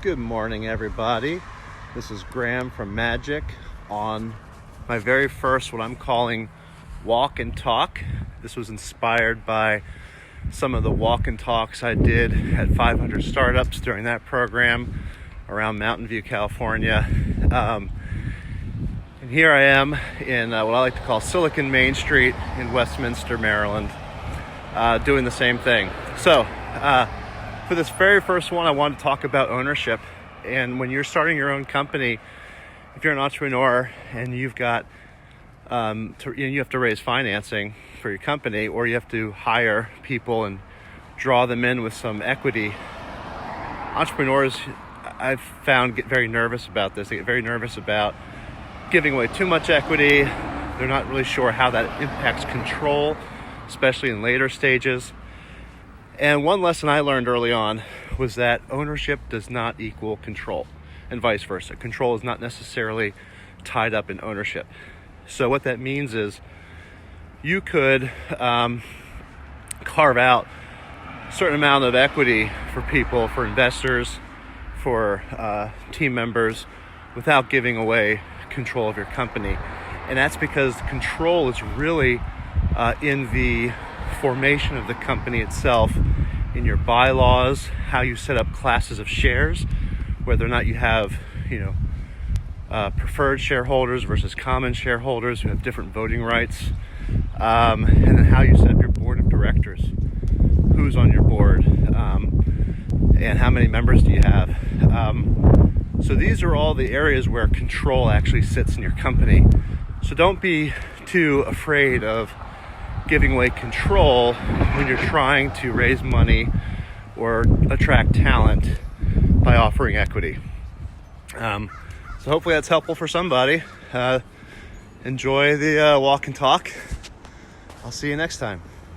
Good morning, everybody. This is Graham from Magic on my very first, what I'm calling walk and talk. This was inspired by some of the walk and talks I did at 500 Startups during that program around Mountain View, California. And here I am in what I like to call Silicon Main Street in Westminster, Maryland, doing the same thing. So, for this very first one, I wanted to talk about ownership. And when you're starting your own company, if you're an entrepreneur and you've got, you have to raise financing for your company, or you have to hire people and draw them in with some equity. Entrepreneurs, I've found, get very nervous about this. They get very nervous about giving away too much equity. They're not really sure how that impacts control, especially in later stages. And one lesson I learned early on was that ownership does not equal control, and vice versa. Control is not necessarily tied up in ownership. So what that means is you could carve out a certain amount of equity for people, for investors, for team members, without giving away control of your company. And that's because control is really in the formation of the company itself, in your bylaws, how you set up classes of shares, whether or not you have, preferred shareholders versus common shareholders who have different voting rights, and then how you set up your board of directors, who's on your board, and how many members do you have. So these are all the areas where control actually sits in your company. So don't be too afraid of giving away control when you're trying to raise money or attract talent by offering equity. So hopefully that's helpful for somebody. Enjoy the walk and talk. I'll see you next time.